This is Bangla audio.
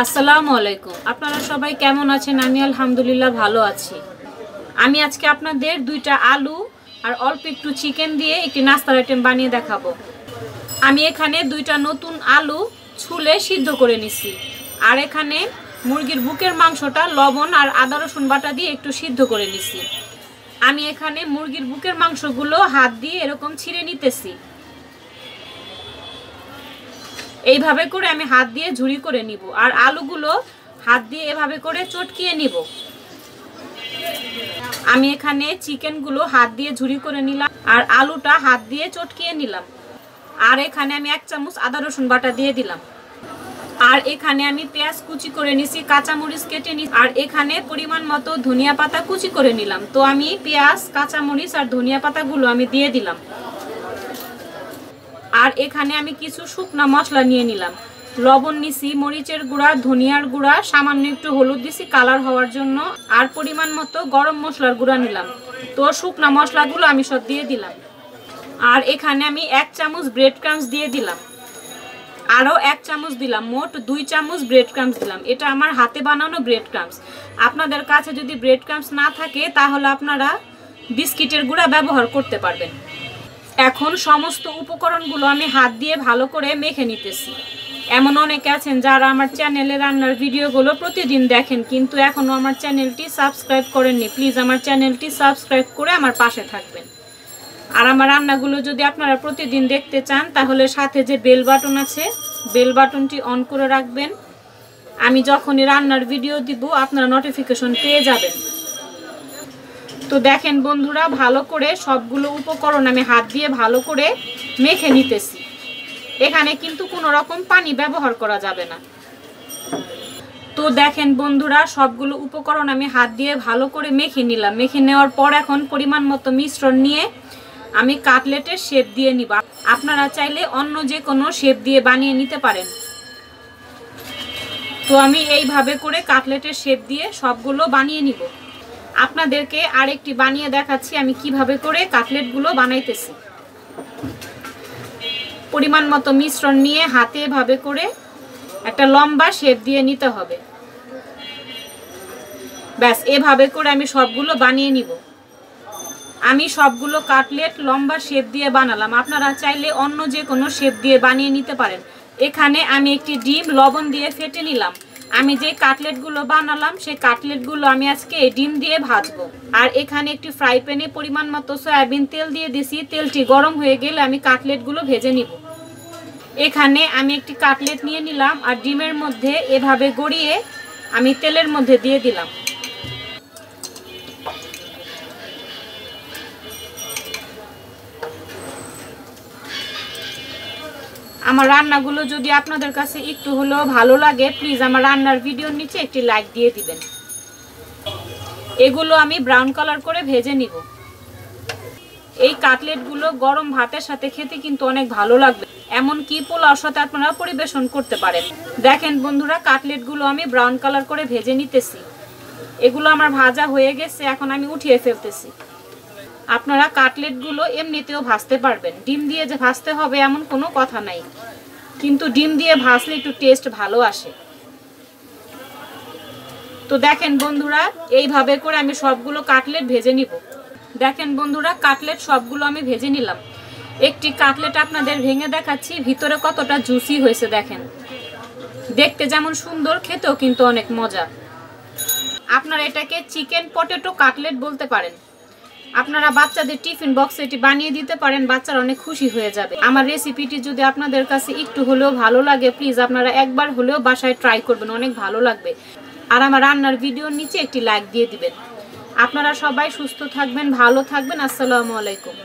আসসালামু আলাইকুম। আপনারা সবাই কেমন আছেন? আমি আলহামদুলিল্লাহ ভালো আছি। আমি আজকে আপনাদের দুইটা আলু আর অল্প একটু চিকেন দিয়ে একটি নাস্তার আইটেম বানিয়ে দেখাবো। আমি এখানে দুইটা নতুন আলু ছুলে সিদ্ধ করে নিছি, আর এখানে মুরগির বুকের মাংসটা লবণ আর আদা রসুন বাটা দিয়ে একটু সিদ্ধ করে নিছি। আমি এখানে মুরগির বুকের মাংসগুলো হাত দিয়ে এরকম ছিঁড়ে নিতেছি। এইভাবে করে আমি হাত দিয়ে ঝুরি করে নিব, আর আলুগুলো হাত দিয়ে এভাবে করে চটকিয়ে নিব। আমি এখানে চিকেনগুলো হাত দিয়ে ঝুরি করে নিলাম, আর আলুটা হাত দিয়ে চটকিয়ে নিলাম। আর এখানে আমি 1 চামচ আদা রসুন বাটা দিয়ে দিলাম। আর এখানে আমি পেঁয়াজ কুচি করে নিছি, কাঁচামরিচ কেটে নিছি, আর এখানে পরিমাণ মতো ধনিয়া পাতা কুচি করে নিলাম। তো আমি পেঁয়াজ, কাঁচামরিচ আর ধনিয়া পাতাগুলো আমি দিয়ে দিলাম। আর এখানে আমি কিছু শুকনো মশলা নিয়ে নিলাম। লবণ নিছি, মরিচের গুঁড়া, ধনিয়ার গুঁড়া, সামান্য একটু হলুদ দিছি কালার হওয়ার জন্য, আর পরিমাণ মতো গরম মশলার গুঁড়া নিলাম। তো শুকনো মশলাগুলো আমি সব দিয়ে দিলাম। আর এখানে আমি 1 চামচ ব্রেড ক্রাম্বস দিয়ে দিলাম, আরও 1 চামচ দিলাম, মোট 2 চামচ ব্রেড ক্রাম্বস দিলাম। এটা আমার হাতে বানানো ব্রেড ক্রাম্বস। আপনাদের কাছে যদি ব্রেড ক্রাম্বস না থাকে তাহলে আপনারা বিস্কিটের গুঁড়া ব্যবহার করতে পারবেন। এখন সমস্ত উপকরণগুলো আমি হাত দিয়ে ভালো করে মেখে নিতেছি। এমন অনেকে আছেন যারা আমার চ্যানেলে রান্নার ভিডিওগুলো প্রতিদিন দেখেন, কিন্তু এখনও আমার চ্যানেলটি সাবস্ক্রাইব করেননি। প্লিজ আমার চ্যানেলটি সাবস্ক্রাইব করে আমার পাশে থাকবেন। আর আমার রান্নাগুলো যদি আপনারা প্রতিদিন দেখতে চান তাহলে সাথে যে বেল বাটন আছে, বেল বাটনটি অন করে রাখবেন। আমি যখনই রান্নার ভিডিও দিব আপনারা নোটিফিকেশন পেয়ে যাবেন। তো দেখেন বন্ধুরা, ভালো করে সবগুলো উপকরণ আমি হাত দিয়ে ভালো করে মেখে নিতেছি। এখানে কিন্তু কোনো রকম পানি ব্যবহার করা যাবে না। তো দেখেন বন্ধুরা, সবগুলো উপকরণ আমি হাত দিয়ে ভালো করে মেখে নিলাম। মেখে নেওয়ার পর এখন পরিমাণ মতো মিশ্রণ নিয়ে আমি কাটলেটের শেপ দিয়ে নিব। আপনারা চাইলে অন্য যে কোনো শেপ দিয়ে বানিয়ে নিতে পারেন। তো আমি এইভাবে করে কাটলেটের শেপ দিয়ে সবগুলো বানিয়ে নিব। আপনাদেরকে আরেকটি বানিয়ে দেখাচ্ছি আমি কিভাবে করে কাটলেটগুলো বানাইতেছি। পরিমাণ মতো মিশ্রণ নিয়ে হাতে এভাবে করে একটা লম্বা শেপ দিয়ে নিতে হবে। ব্যাস, এভাবে করে আমি সবগুলো বানিয়ে নিব। আমি সবগুলো কাটলেট লম্বা শেপ দিয়ে বানালাম। আপনারা চাইলে অন্য যে কোনো শেপ দিয়ে বানিয়ে নিতে পারেন। এখানে আমি একটি ডিম লবণ দিয়ে ফেটে নিলাম। আমি যে কাটলেটগুলো বানালাম সেই কাটলেটগুলো আমি আজকে এই ডিম দিয়ে ভাজবো। আর এখানে একটি ফ্রাই প্যানে পরিমাণ মতো সয়াবিন তেল দিয়ে দিছি। তেলটি গরম হয়ে গেলে আমি কাটলেটগুলো ভেজে নিব। এখানে আমি একটি কাটলেট নিয়ে নিলাম, আর ডিমের মধ্যে এভাবে গড়িয়ে আমি তেলের মধ্যে দিয়ে দিলাম। আমার রান্নাগুলো যদি আপনাদের কাছে একটু হলেও ভালো লাগে, প্লিজ আমার রান্নার ভিডিওর নিচে একটি লাইক দিয়ে দিবেন। এগুলো আমি ব্রাউন কালার করে ভেজে নিব। এই কাটলেটগুলো গরম ভাতের সাথে খেতে কিন্তু অনেক ভালো লাগবে, এমনকি পোলাওর সাথে আপনারা পরিবেশন করতে পারেন। দেখেন বন্ধুরা, কাটলেটগুলো আমি ব্রাউন কালার করে ভেজে নিতেছি। এগুলো আমার ভাজা হয়ে গেছে, এখন আমি উঠিয়ে ফেলতেছি। আপনারা কাটলেটগুলো এমনিতেও ভাজতে পারবেন। ডিম দিয়ে যে ভাজতে হবে এমন কোনো কথা নাই, কিন্তু ডিম দিয়ে ভাজলে একটু টেস্ট ভালো আসে। তো দেখেন বন্ধুরা, এইভাবে করে আমি সবগুলো কাটলেট ভেজে নিব। দেখেন বন্ধুরা, কাটলেট সবগুলো আমি ভেজে নিলাম। একটি কাটলেট আপনাদের ভেঙে দেখাচ্ছি, ভিতরে কতটা জুসি হয়েছে দেখেন। দেখতে যেমন সুন্দর, খেতেও কিন্তু অনেক মজা। আপনারা এটাকে চিকেন পটেটো কাটলেট বলতে পারেন। আপনারা বাচ্চাদের টিফিন বক্সে এটি বানিয়ে দিতে পারেন, বাচ্চারা অনেক খুশি হয়ে যাবে। আমার রেসিপিটি যদি আপনাদের কাছে একটু হলেও ভালো লাগে, প্লিজ আপনারা একবার হলেও বাসায় ট্রাই করবেন, অনেক ভালো লাগবে। আর আমার রান্নার ভিডিওর নিচে একটি লাইক দিয়ে দিবেন। আপনারা সবাই সুস্থ থাকবেন, ভালো থাকবেন। আসসালামু আলাইকুম।